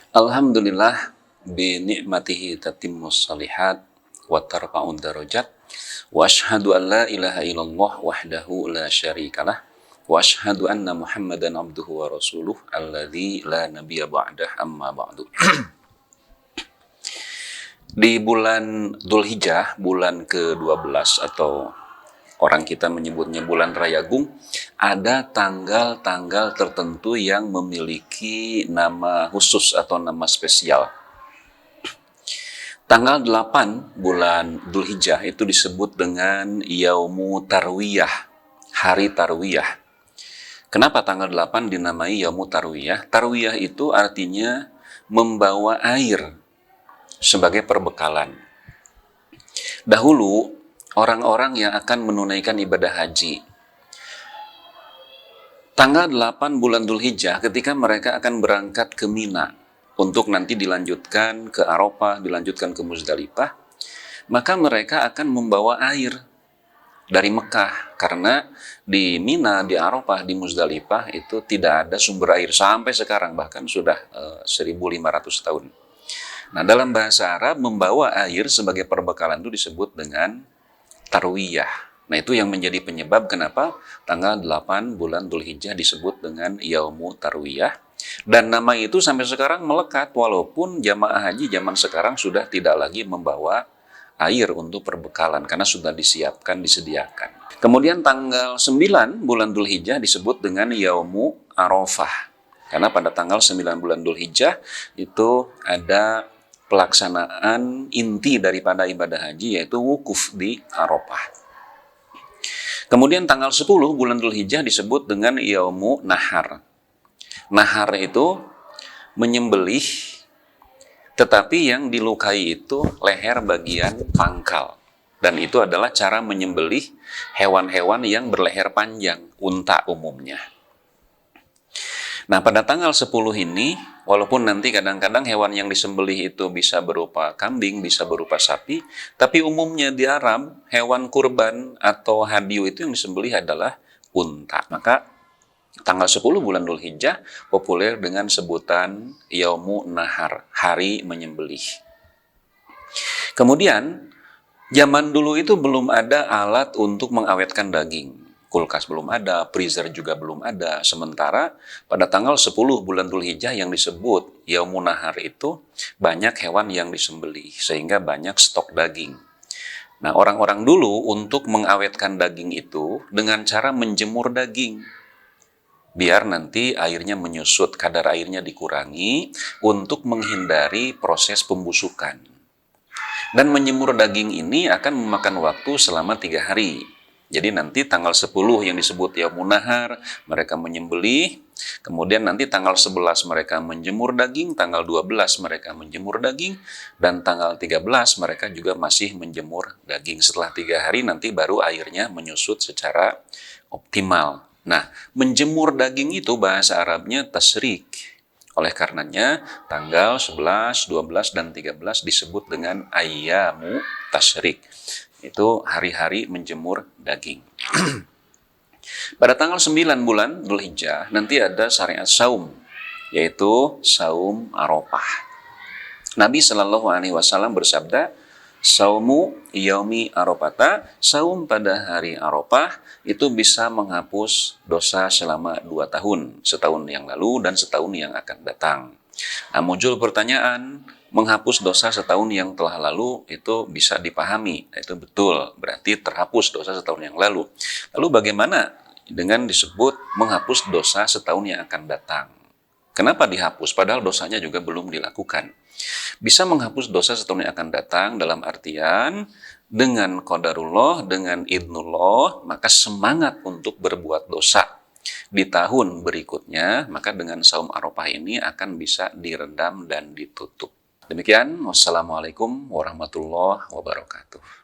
Alhamdulillah bi ni'matihi tatimmus shalihat wa tarfa'ud darajat wa asyhadu an la ilaha illallah wahdahu la syarikalah wa asyhadu anna Muhammadan abduhu wa rasuluh alladzi la nabiyya ba'dah amma ba'du. Di bulan Dzulhijjah, bulan ke-12 atau orang kita menyebutnya bulan Rayagung, ada tanggal-tanggal tertentu yang memiliki nama khusus atau nama spesial. Tanggal 8 bulan Dzulhijjah itu disebut dengan Yaumu Tarwiyah, hari Tarwiyah. Kenapa tanggal 8 dinamai Yaumu Tarwiyah? Tarwiyah itu artinya membawa air sebagai perbekalan. Dahulu, orang-orang yang akan menunaikan ibadah haji, tanggal 8 bulan Dzulhijjah ketika mereka akan berangkat ke Mina untuk nanti dilanjutkan ke Arafah, dilanjutkan ke Muzdalifah, maka mereka akan membawa air dari Mekah, karena di Mina, di Arafah, di Muzdalifah itu tidak ada sumber air sampai sekarang, bahkan sudah 1500 tahun. Nah, dalam bahasa Arab, membawa air sebagai perbekalan itu disebut dengan tarwiyah. Nah, itu yang menjadi penyebab kenapa tanggal 8 bulan Dzulhijjah disebut dengan Yaumu Tarwiyah. Dan nama itu sampai sekarang melekat, walaupun jamaah haji zaman sekarang sudah tidak lagi membawa air untuk perbekalan, karena sudah disiapkan, disediakan. Kemudian tanggal 9 bulan Dzulhijjah disebut dengan Yaumu Arafah. Karena pada tanggal 9 bulan Dzulhijjah itu ada pelaksanaan inti daripada ibadah haji, yaitu wukuf di Arafah. Kemudian tanggal 10 bulan Dzulhijjah disebut dengan Yaumu Nahar. Nahar itu menyembelih, tetapi yang dilukai itu leher bagian pangkal. Dan itu adalah cara menyembelih hewan-hewan yang berleher panjang, unta umumnya. Nah, pada tanggal 10 ini, walaupun nanti kadang-kadang hewan yang disembelih itu bisa berupa kambing, bisa berupa sapi, tapi umumnya di Arab, hewan kurban atau hadyu itu yang disembelih adalah unta. Maka tanggal 10 bulan Dzulhijjah populer dengan sebutan Yaumu Nahar, hari menyembelih. Kemudian, zaman dulu itu belum ada alat untuk mengawetkan daging. Kulkas belum ada, freezer juga belum ada. Sementara pada tanggal 10 bulan Dzulhijjah yang disebut Yaumun Nahar itu banyak hewan yang disembelih, sehingga banyak stok daging. Nah, orang-orang dulu untuk mengawetkan daging itu dengan cara menjemur daging. Biar nanti airnya menyusut, kadar airnya dikurangi untuk menghindari proses pembusukan. Dan menjemur daging ini akan memakan waktu selama 3 hari. Jadi nanti tanggal 10 yang disebut Yaumun Nahar, mereka menyembelih. Kemudian nanti tanggal 11 mereka menjemur daging, tanggal 12 mereka menjemur daging, dan tanggal 13 mereka juga masih menjemur daging. Setelah 3 hari nanti baru airnya menyusut secara optimal. Nah, menjemur daging itu bahasa Arabnya tasrik. Oleh karenanya, tanggal 11, 12, dan 13 disebut dengan ayyamu tasyrik. Itu hari-hari menjemur daging. Pada tanggal 9 bulan Dzulhijjah, nanti ada syariat saum, yaitu saum Arafah. Nabi SAW bersabda, saumu yaumi Arafata, saum pada hari Arafah, itu bisa menghapus dosa selama 2 tahun, setahun yang lalu dan setahun yang akan datang. Nah, muncul pertanyaan, menghapus dosa setahun yang telah lalu itu bisa dipahami. Itu betul, berarti terhapus dosa setahun yang lalu. Lalu bagaimana dengan disebut menghapus dosa setahun yang akan datang? Kenapa dihapus? Padahal dosanya juga belum dilakukan. Bisa menghapus dosa setahun yang akan datang dalam artian dengan qadarullah, dengan idnullah, maka semangat untuk berbuat dosa di tahun berikutnya, maka dengan saum Arafah ini akan bisa diredam dan ditutup. Demikian, wassalamualaikum warahmatullahi wabarakatuh.